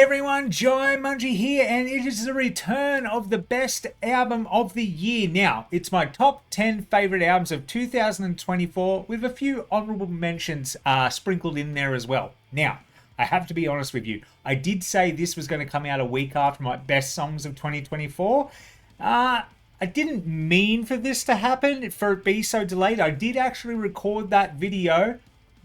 everyone, Jaimunji here, and it is the return of the best album of the year. Now, it's my top 10 favourite albums of 2024 with a few honourable mentions sprinkled in there as well. Now, I have to be honest with you, I did say this was going to come out a week after my best songs of 2024. I didn't mean for this to happen, for it be so delayed. I did actually record that video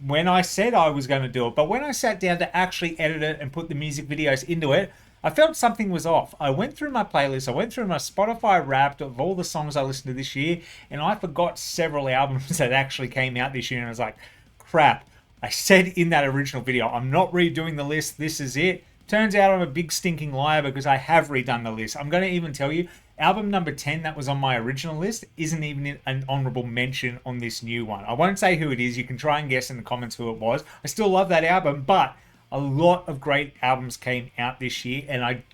when I said I was going to do it, but when I sat down to actually edit it and put the music videos into it, I felt something was off. I went through my playlist, I went through my Spotify Wrapped of all the songs I listened to this year, and I forgot several albums that actually came out this year, and I was like, crap. I said in that original video, I'm not redoing the list, this is it. Turns out I'm a big stinking liar because I have redone the list. I'm going to even tell you, album number 10 that was on my original list isn't even an honourable mention on this new one. I won't say who it is. You can try and guess in the comments who it was. I still love that album, but a lot of great albums came out this year, and I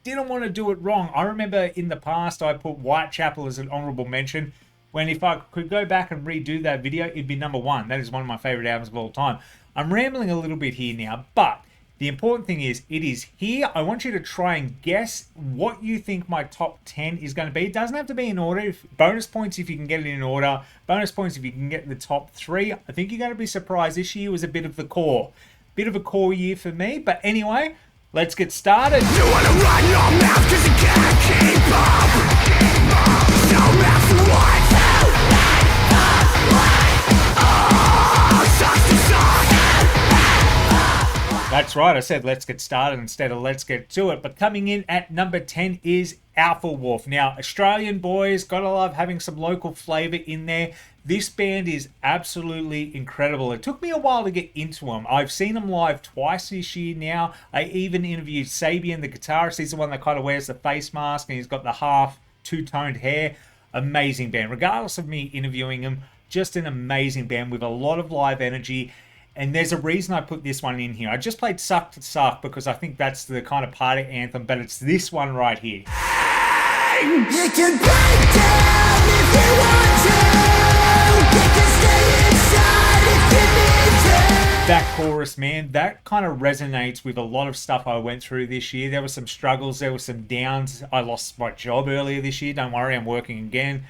didn't want to do it wrong. I remember in the past I put Whitechapel as an honourable mention, when if I could go back and redo that video, it'd be number one. That is one of my favourite albums of all time. I'm rambling a little bit here now, but the important thing is, it is here. I want you to try and guess what you think my top 10 is going to be. It doesn't have to be in order. Bonus points if you can get it in order. Bonus points if you can get the top three. I think you're going to be surprised. This year was a bit of the core. Bit of a core year for me. But anyway, let's get started. You want to run your mouth because you can't keep up. No matter what. That's right, I said let's get started instead of let's get to it. But coming in at number 10 is Aalwolf. Now, Australian boys, gotta love having some local flavour in there. This band is absolutely incredible. It took me a while to get into them. I've seen them live twice this year now. I even interviewed Sabian, the guitarist. He's the one that kind of wears the face mask and he's got the half two-toned hair. Amazing band. Regardless of me interviewing him, just an amazing band with a lot of live energy. And there's a reason I put this one in here. I just played Suck to Suck because I think that's the kind of party anthem, but it's this one right here. You can break down if you want to. You can stay inside if you need to. That chorus, man, that kind of resonates with a lot of stuff I went through this year. There were some struggles, there were some downs. I lost my job earlier this year. Don't worry, I'm working again.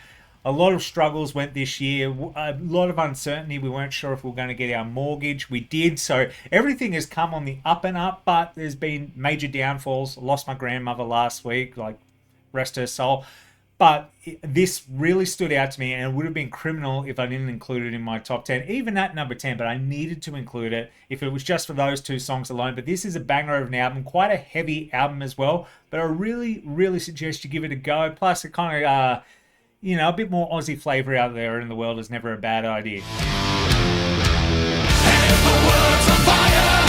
A lot of struggles went this year, a lot of uncertainty. We weren't sure if we were going to get our mortgage. We did, so everything has come on the up and up, but there's been major downfalls. Lost my grandmother last week, like, rest her soul. But this really stood out to me, and it would have been criminal if I didn't include it in my top 10, even at number 10, but I needed to include it if it was just for those two songs alone. But this is a banger of an album, quite a heavy album as well, but I really, really suggest you give it a go. Plus, it kind of... you know, a bit more Aussie flavour out there in the world is never a bad idea. And if the world's on fire,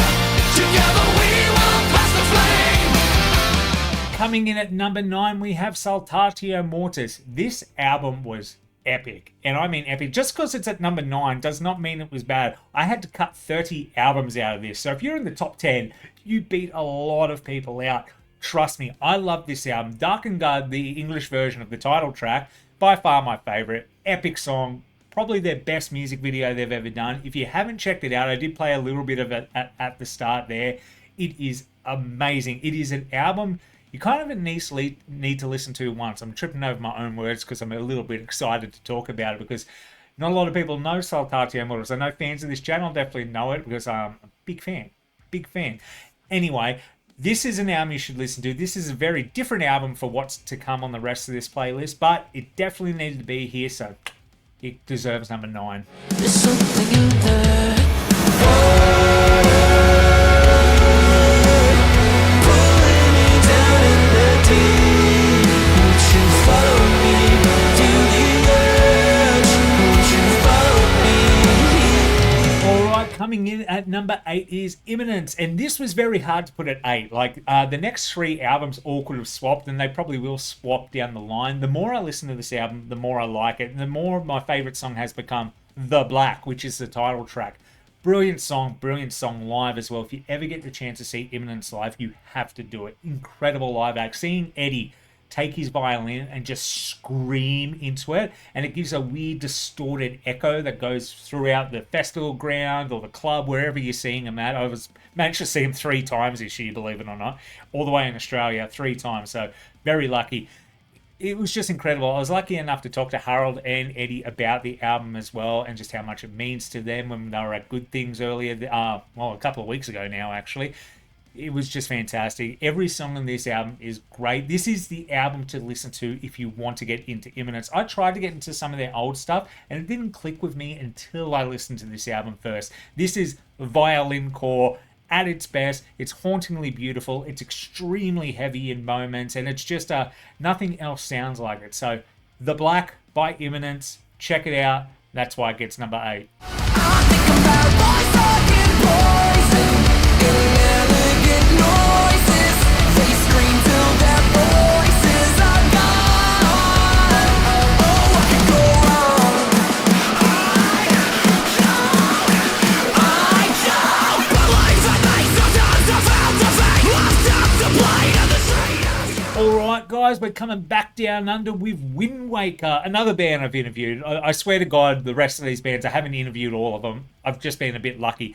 together we will pass the flame. Coming in at number 9, we have Saltatio Mortis. This album was epic. And I mean epic. Just because it's at number 9 does not mean it was bad. I had to cut 30 albums out of this. So if you're in the top 10, you beat a lot of people out. Trust me, I love this album. Dark and Guard, the English version of the title track, by far my favourite. Epic song. Probably their best music video they've ever done. If you haven't checked it out, I did play a little bit of it at the start there. It is amazing. It is an album you kind of need to listen to once. I'm tripping over my own words because I'm a little bit excited to talk about it because not a lot of people know Saltatio Mortis. I know fans of this channel definitely know it because I'm a big fan. Big fan. Anyway, this is an album you should listen to. This is a very different album for what's to come on the rest of this playlist, but it definitely needed to be here, so it deserves number 9. There's something in there. Pulling me down in the deep. Won't you follow me to the edge? Won't you follow me? Alright, coming in at number 8 is Eminence, and this was very hard to put at 8. Like, the next 3 albums all could have swapped, and they probably will swap down the line. The more I listen to this album, the more I like it, and the more my favourite song has become The Black, which is the title track. Brilliant song live as well. If you ever get the chance to see Eminence live, you have to do it. Incredible live act. Seeing Eddie take his violin and just scream into it, and it gives a weird distorted echo that goes throughout the festival ground or the club, wherever you're seeing him at. I was managed to see him 3 times this year, believe it or not, all the way in Australia 3 times, so very lucky. It was just incredible. I was lucky enough to talk to Harold and Eddie about the album as well, and just how much it means to them when they were at Good Things earlier, a couple of weeks ago now, actually. It was just fantastic. Every song on this album is great. This is the album to listen to if you want to get into Eminence. I tried to get into some of their old stuff, and it didn't click with me until I listened to this album first. This is violin core at its best. It's hauntingly beautiful. It's extremely heavy in moments, and it's just nothing else sounds like it. So, The Black by Eminence, check it out. That's why it gets number 8. Alright guys, we're coming back down under with Wind Waker, another band I've interviewed. I swear to God, the rest of these bands, I haven't interviewed all of them. I've just been a bit lucky.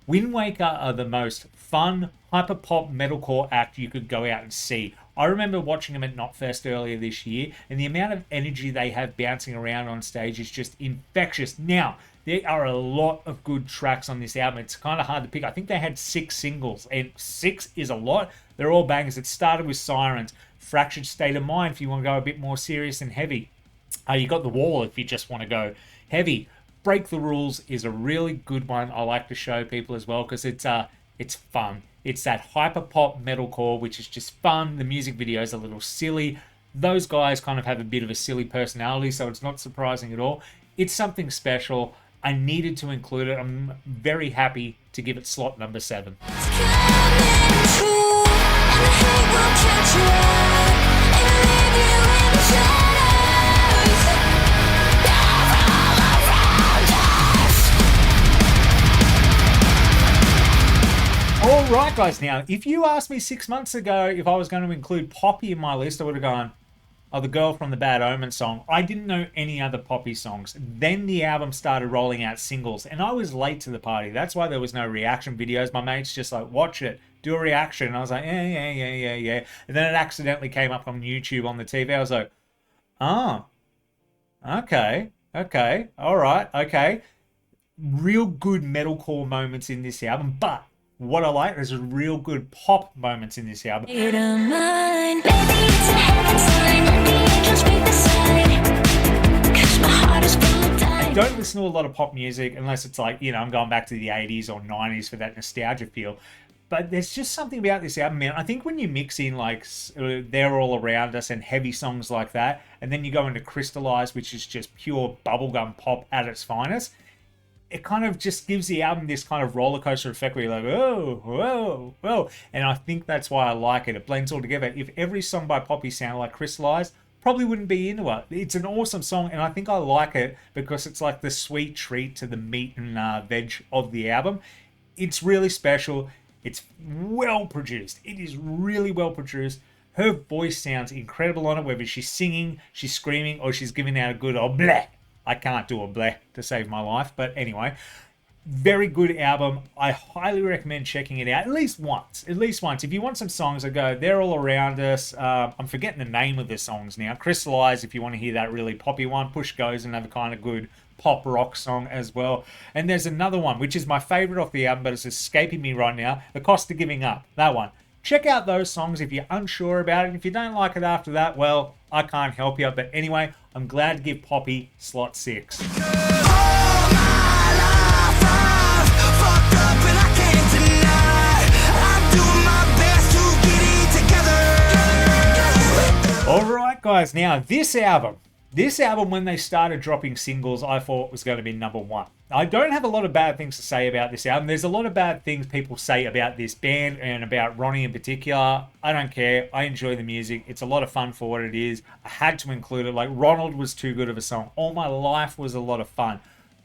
Wind Waker are the most fun, hyper-pop metalcore act you could go out and see. I remember watching them at Knotfest earlier this year, and the amount of energy they have bouncing around on stage is just infectious. Now, there are a lot of good tracks on this album. It's kind of hard to pick. I think they had 6 singles, and 6 is a lot. They're all bangers. It started with Sirens, Fractured State of Mind if you want to go a bit more serious and heavy. You got The Wall if you just want to go heavy. Break the Rules is a really good one. I like to show people as well because it's fun. It's that hyper pop metalcore, which is just fun. The music video is a little silly. Those guys kind of have a bit of a silly personality, so it's not surprising at all. It's something special. I needed to include it. I'm very happy to give it slot number 7. Alright guys, now if you asked me 6 months ago if I was going to include Poppy in my list, I would have gone, oh, the girl from the Bad Omen song. I didn't know any other Poppy songs. Then the album started rolling out singles, and I was late to the party. That's why there was no reaction videos. My mate's just like, watch it, do a reaction. And I was like, yeah. And then it accidentally came up on YouTube on the TV. I was like, oh, okay, all right, okay. Real good metalcore moments in this album, but what I like is real good pop moments in this album. I don't listen to a lot of pop music unless it's like, I'm going back to the 80s or 90s for that nostalgia feel. But there's just something about this album, man. I think when you mix in like They're All Around Us and heavy songs like that, and then you go into Crystallize, which is just pure bubblegum pop at its finest, it kind of just gives the album this kind of roller coaster effect where you're like, whoa. And I think that's why I like it. It blends all together. If every song by Poppy sounded like Crystallize, probably wouldn't be into it. It's an awesome song, and I think I like it because it's like the sweet treat to the meat and veg of the album. It's really special. It's well produced. It is really well produced. Her voice sounds incredible on it, whether she's singing, she's screaming, or she's giving out a good old bleh. I can't do a bleh to save my life, but anyway, very good album. I highly recommend checking it out at least once. If you want some songs, I go, They're All Around Us. I'm forgetting the name of the songs now. Crystallize, if you want to hear that really poppy one. Push Goes, another kind of good pop rock song as well. And there's another one, which is my favorite off the album, but it's escaping me right now. The Cost of Giving Up, that one. Check out those songs if you're unsure about it. If you don't like it after that, well, I can't help you. But anyway, I'm glad to give Poppy slot 6. Alright guys, now this album, when they started dropping singles, I thought was going to be number 1. I don't have a lot of bad things to say about this album. There's a lot of bad things people say about this band and about Ronnie in particular. I don't care. I enjoy the music. It's a lot of fun for what it is. I had to include it. Like, Ronald was too good of a song. All My Life was a lot of fun.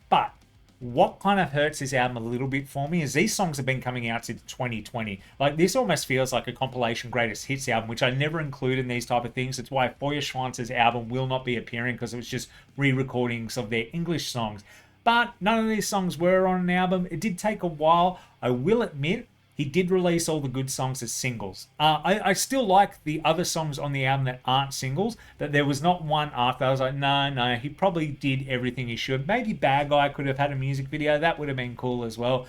But what kind of hurts this album a little bit for me is these songs have been coming out since 2020. Like, this almost feels like a compilation greatest hits album, which I never include in these type of things. It's why Feuerschwanz's album will not be appearing, because it was just re-recordings of their English songs. But none of these songs were on an album. It did take a while. I will admit, he did release all the good songs as singles. I still like the other songs on the album that aren't singles, but there was not one after. I was like, no, he probably did everything he should. Maybe Bad Guy could have had a music video. That would have been cool as well.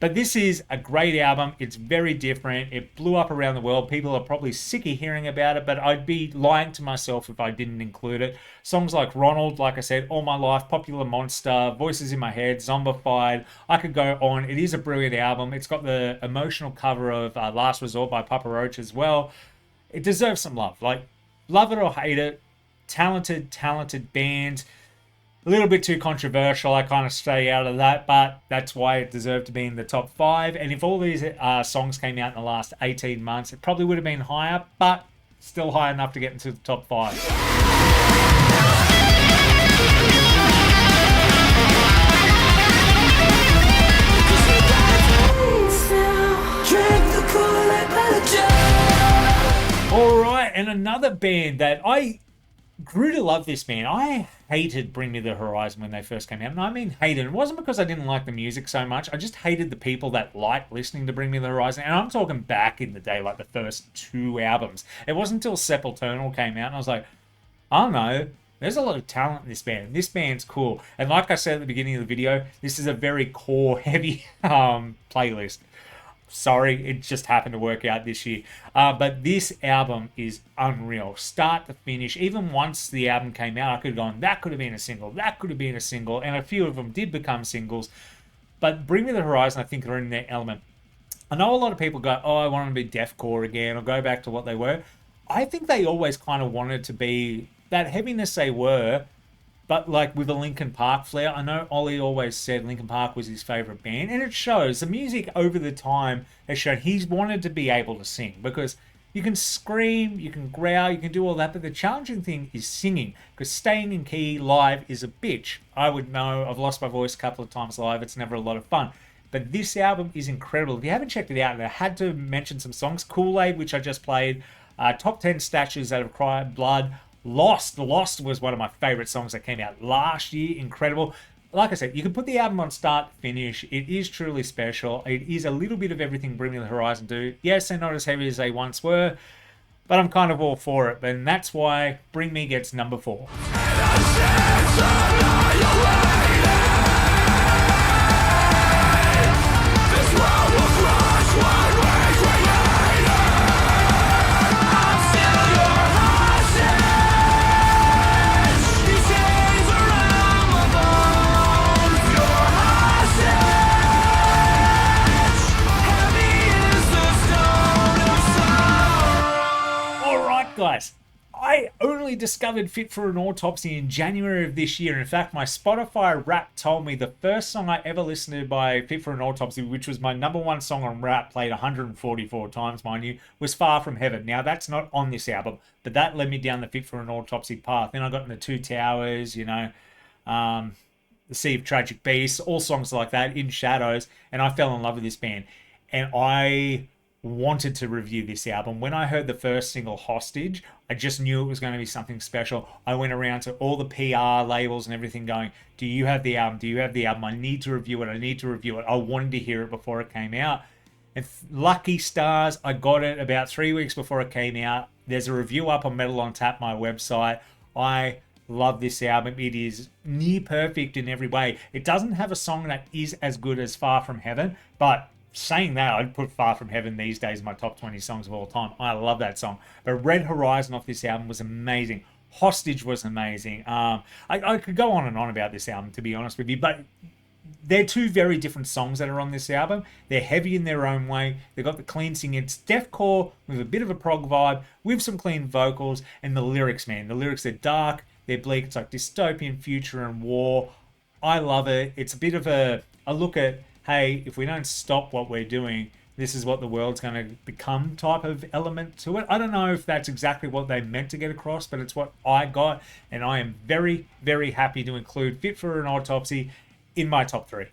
But this is a great album. It's very different. It blew up around the world. People are probably sick of hearing about it, but I'd be lying to myself if I didn't include it. Songs like Ronald, like I said, All My Life, Popular Monster, Voices in My Head, Zombified. I could go on. It is a brilliant album. It's got the emotional cover of Last Resort by Papa Roach as well. It deserves some love. Like, love it or hate it. Talented band. A little bit too controversial. I kind of stay out of that, but that's why it deserved to be in the top 5. And if all these songs came out in the last 18 months, it probably would have been higher, but still high enough to get into the top 5. All right, and another band that I grew to love this band. I hated Bring Me the Horizon when they first came out. And I mean hated. It wasn't because I didn't like the music so much. I just hated the people that liked listening to Bring Me the Horizon. And I'm talking back in the day, like the first 2 albums. It wasn't until Sepulturnal came out and I was like, I don't know, there's a lot of talent in this band. This band's cool. And like I said at the beginning of the video, this is a very core heavy playlist. Sorry, it just happened to work out this year. But this album is unreal. Start to finish. Even once the album came out, I could have gone, that could have been a single. That could have been a single. And a few of them did become singles. But Bring Me the Horizon, I think, are in their element. I know a lot of people go, oh, I want them to be deathcore again, or go back to what they were. I think they always kind of wanted to be that heaviness they were, but like with a Linkin Park flair. I know Ollie always said Linkin Park was his favourite band, and it shows. The music over the time has shown he's wanted to be able to sing, because you can scream, you can growl, you can do all that, but the challenging thing is singing, because staying in key live is a bitch. I would know. I've lost my voice a couple of times live. It's never a lot of fun. But this album is incredible. If you haven't checked it out, and I had to mention some songs, Kool-Aid, which I just played, Top 10 Statues That Have Cried Blood, Lost was one of my favorite songs that came out last year. Incredible. Like I said, you can put the album on start to finish. It is truly special. It is a little bit of everything Bring Me the Horizon do. Yes, they're not as heavy as they once were, but I'm kind of all for it. And that's why Bring Me gets number 4. Guys, I only discovered Fit for an Autopsy in January of this year. In fact, my Spotify Wrapped told me the first song I ever listened to by Fit for an Autopsy, which was my number 1 song on Wrapped, played 144 times, mind you, was Far From Heaven. Now, that's not on this album, but that led me down the Fit for an Autopsy path. Then I got into Two Towers, The Sea of Tragic Beasts, all songs like that, In Shadows, and I fell in love with this band. And I wanted to review this album. When I heard the first single, Hostage, I just knew it was going to be something special. I went around to all the PR labels and everything going, do you have the album? Do you have the album? I need to review it. I wanted to hear it before it came out. And lucky stars, I got it about 3 weeks before it came out. There's a review up on Metal on Tap, my website. I love this album. It is near perfect in every way. It doesn't have a song that is as good as Far From Heaven, but saying that, I'd put Far From Heaven these days in my top 20 songs of all time. I love that song. But Red Horizon off this album was amazing. Hostage was amazing. I could go on and on about this album, to be honest with you, but they're 2 very different songs that are on this album. They're heavy in their own way. They've got the clean singing. It's deathcore with a bit of a prog vibe, with some clean vocals, and the lyrics, man. The lyrics are dark, they're bleak. It's like dystopian future and war. I love it. It's a bit of a look at, hey, if we don't stop what we're doing, this is what the world's going to become type of element to it. I don't know if that's exactly what they meant to get across, but it's what I got, and I am very, very happy to include Fit for an Autopsy in my top 3.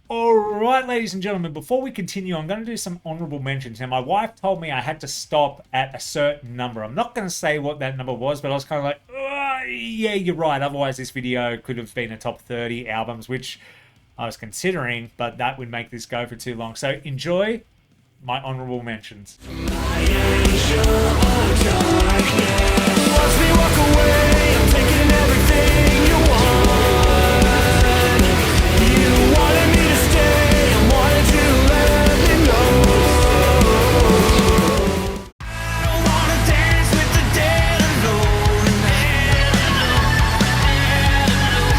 Alright, ladies and gentlemen, before we continue, I'm going to do some honourable mentions. Now, my wife told me I had to stop at a certain number. I'm not going to say what that number was, but I was kind of like, yeah, you're right. Otherwise, this video could have been a top 30 albums, which I was considering, but that would make this go for too long. So enjoy my honourable mentions. Watch me walk away, I'm taking everything you want. You wanted me to stay, I wanted you to let me know. I don't wanna dance with the dead alone,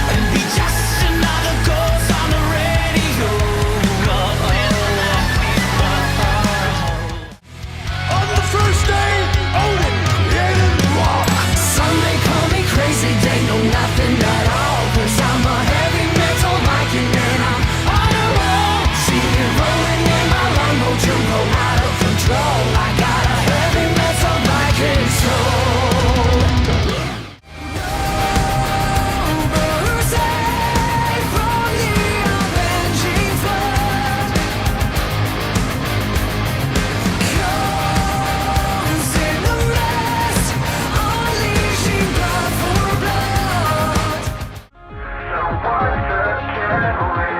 and be just another ghost on the radio. On the first day, Odin created rock. Some may call me crazy, they know nothing at all. Cause I'm a heavy metal Viking and I'm on a roll. See it rolling in my limo jumbo out of control. I got a heavy metal Viking soul. No mercy from the avenging flood. Comes in the rest, unleashing blood for blood. So what's the getaway?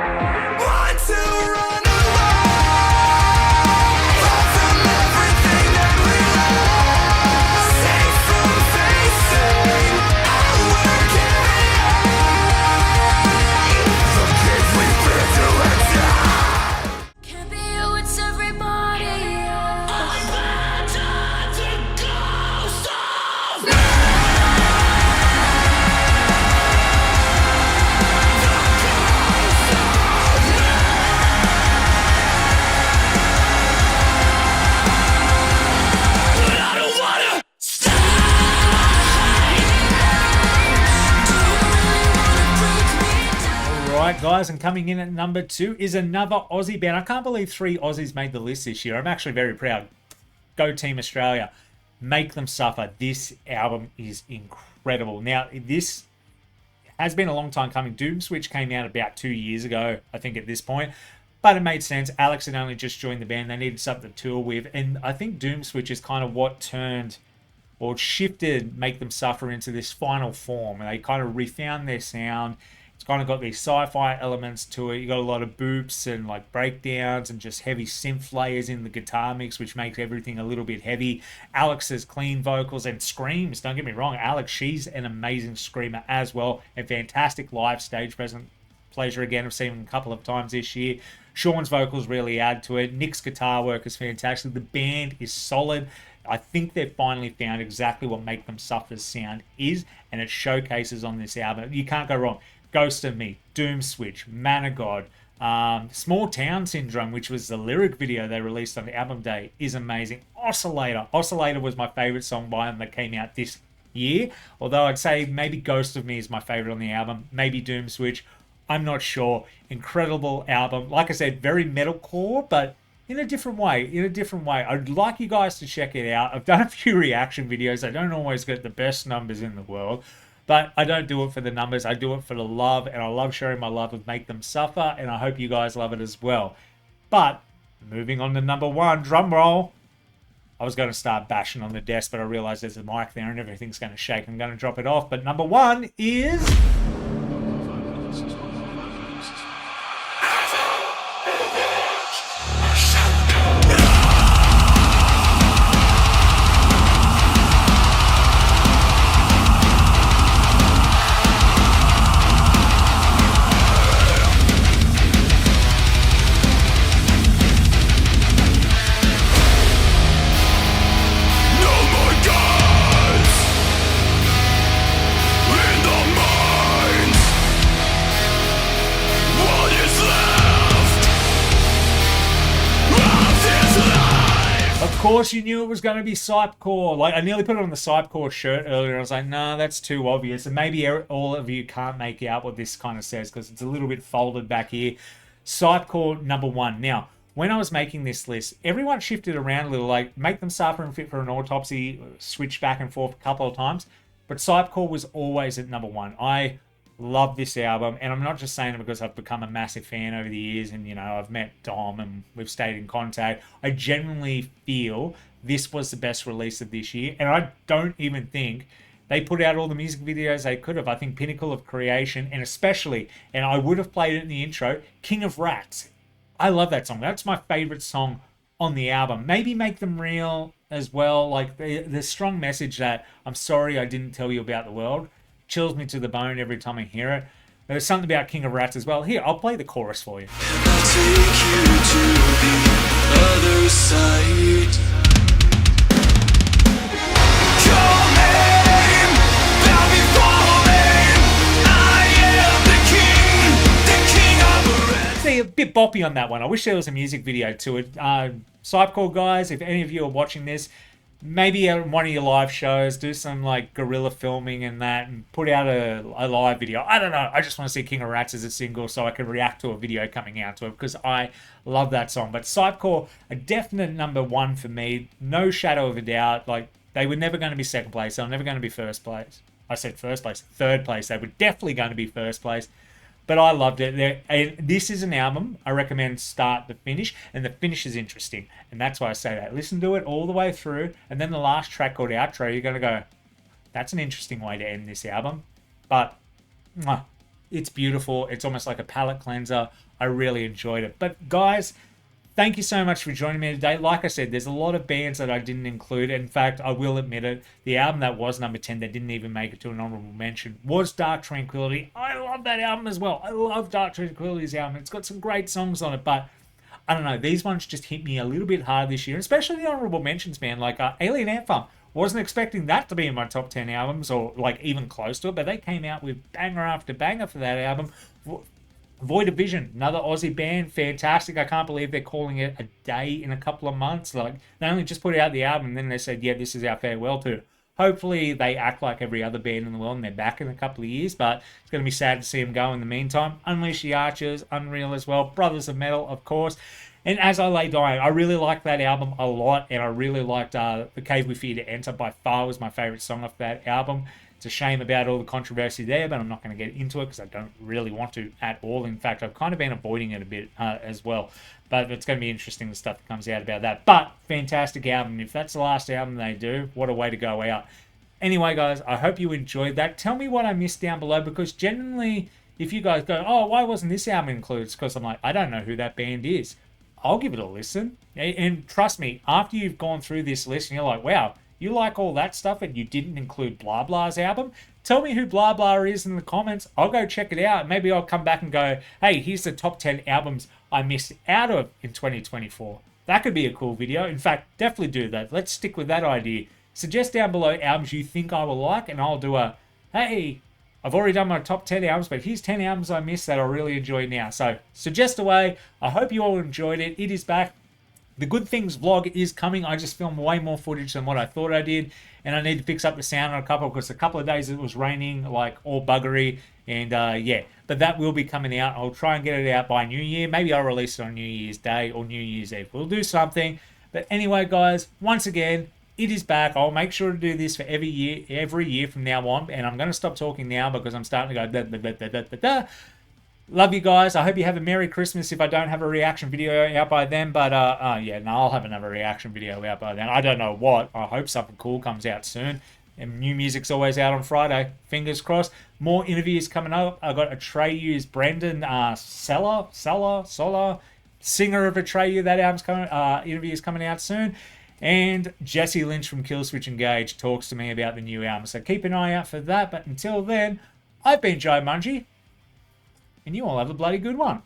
Want to run away from everything that we love. Safe from facing our carry. Forgive we fear to die. Can't be you, it's everybody else. Abandoned ghost of me. But I don't wanna stay. Alright, guys, and coming in at number 2 is another Aussie band. I can't believe 3 Aussies made the list this year. I'm actually very proud. Go Team Australia. Make Them Suffer. This album is incredible. Now, this has been a long time coming. Doom Switch came out about 2 years ago, I think, at this point. But it made sense. Alex had only just joined the band. They needed something to tour with. And I think Doom Switch is kind of what turned or shifted Make Them Suffer into this final form. And they kind of refound their sound. It's kind of got these sci-fi elements to it. You got a lot of boops and like breakdowns and just heavy synth layers in the guitar mix, which makes everything a little bit heavy. Alex's clean vocals and screams. Don't get me wrong, Alex, she's an amazing screamer as well. A fantastic live stage presence. Pleasure again of seeing him a couple of times this year. Sean's vocals really add to it. Nick's guitar work is fantastic. The band is solid. I think they've finally found exactly what Make Them Suffer's sound is, and it showcases on this album. You can't go wrong. Ghost of Me, Doom Switch, Man of God, Small Town Syndrome, which was the lyric video they released on the album day, is amazing. Oscillator. Oscillator was my favorite song by them that came out this year. Although I'd say maybe Ghost of Me is my favorite on the album. Maybe Doom Switch. I'm not sure. Incredible album. Like I said, very metalcore, but in a different way. I'd like you guys to check it out. I've done a few reaction videos. I don't always get the best numbers in the world, but I don't do it for the numbers. I do it for the love, and I love sharing my love of Make Them Suffer, and I hope you guys love it as well. But moving on to number 1, drum roll. I was going to start bashing on the desk, but I realized there's a mic there and everything's going to shake. I'm going to drop it off. But number 1 is... Of course you knew it was going to be Sypcore. Like, I nearly put it on the Sypcore shirt earlier. I was like, no, that's too obvious. And maybe all of you can't make out what this kind of says because it's a little bit folded back here. Sypcore number 1. Now, when I was making this list, everyone shifted around a little. Like, Make Them Suffer and Fit for an Autopsy switched back and forth a couple of times. But Sypcore was always at number 1. I Love this album, and I'm not just saying it because I've become a massive fan over the years, and I've met Dom and we've stayed in contact. I genuinely feel this was the best release of this year, and I don't even think they put out all the music videos they could have. I think pinnacle of creation, and especially, and I would have played it in the intro, King of Rats. I love that song. That's my favorite song on the album. Maybe Make Them Real as well. Like the strong message that I'm sorry I didn't tell you about the world chills me to the bone every time I hear it. There's something about King of Rats as well. Here, I'll play the chorus for you. I'll take you to the other side. Your name, bow before me. I am the king of the rats. See, a bit boppy on that one. I wish there was a music video to it. Cypcore guys, if any of you are watching this, maybe at one of your live shows, do some like guerrilla filming and that, and put out a live video. I don't know. I just want to see King of Rats as a single so I can react to a video coming out to it, because I love that song. But Cypcore, a definite number one for me. No shadow of a doubt. Like, they were never going to be second place. They were never going to be first place. I said first place. Third place. They were definitely going to be first place. But I loved it. And this is an album I recommend start to finish, and the finish is interesting. And that's why I say that. Listen to it all the way through, and then the last track called Outro, you're going to go, that's an interesting way to end this album. But it's beautiful. It's almost like a palate cleanser. I really enjoyed it. But guys, thank you so much for joining me today. Like I said, there's a lot of bands that I didn't include. In fact, I will admit it, the album that was number 10 that didn't even make it to an honorable mention was Dark Tranquillity. I love that album as well. I love Dark Tranquillity's album. It's got some great songs on it, but I don't know, these ones just hit me a little bit hard this year, especially the honorable mentions, man. Like Alien Ant Farm. Wasn't expecting that to be in my top 10 albums, or like even close to it, but they came out with banger after banger for that album. Void of Vision, another Aussie band, fantastic. I can't believe they're calling it a day in a couple of months. Like, they only just put out the album, and then they said, yeah, this is our farewell tour. Hopefully they act like every other band in the world and they're back in a couple of years, but it's going to be sad to see them go in the meantime. Unleash the Archers, Unreal as well, Brothers of Metal, of course. And As I Lay Dying, I really liked that album a lot, and I really liked The Cave We Fear to Enter. By far was my favourite song off that album. It's a shame about all the controversy there, but I'm not going to get into it because I don't really want to at all. In fact, I've kind of been avoiding it a bit as well. But it's going to be interesting, the stuff that comes out about that. But fantastic album. If that's the last album they do, what a way to go out. Anyway, guys, I hope you enjoyed that. Tell me what I missed down below, because generally, if you guys go, oh, why wasn't this album included? It's because I'm like, I don't know who that band is. I'll give it a listen. And trust me, after you've gone through this list and you're like, wow, you like all that stuff and you didn't include Blah Blah's album? Tell me who Blah Blah is in the comments. I'll go check it out. Maybe I'll come back and go, hey, here's the top 10 albums I missed out of in 2024. That could be a cool video. In fact, definitely do that. Let's stick with that idea. Suggest down below albums you think I will like, and I'll do a, hey, I've already done my top 10 albums, but here's 10 albums I missed that I really enjoy now. So suggest away. I hope you all enjoyed it. It is back. The Good Things vlog is coming. I just filmed way more footage than what I thought I did, and I need to fix up the sound on a couple, because a couple of days it was raining like all buggery, and yeah, but that will be coming out. I'll try and get it out by New Year. Maybe I'll release it on New Year's Day or New Year's Eve. We'll do something. But anyway, guys, once again, it is back. I'll make sure to do this for every year from now on, and I'm going to stop talking now because I'm starting to go da, da, da, da, da, da, da. Love you guys. I hope you have a Merry Christmas if I don't have a reaction video out by then. But yeah, no, I'll have another reaction video out by then. I don't know what. I hope something cool comes out soon. And new music's always out on Friday. Fingers crossed. More interviews coming up. I got Atreyu's Brendan Solar, singer of Atreyu. That album's coming. Interview is coming out soon. And Jesse Lynch from Killswitch Engage talks to me about the new album. So keep an eye out for that. But until then, I've been Jaimunji. And you all have a bloody good one.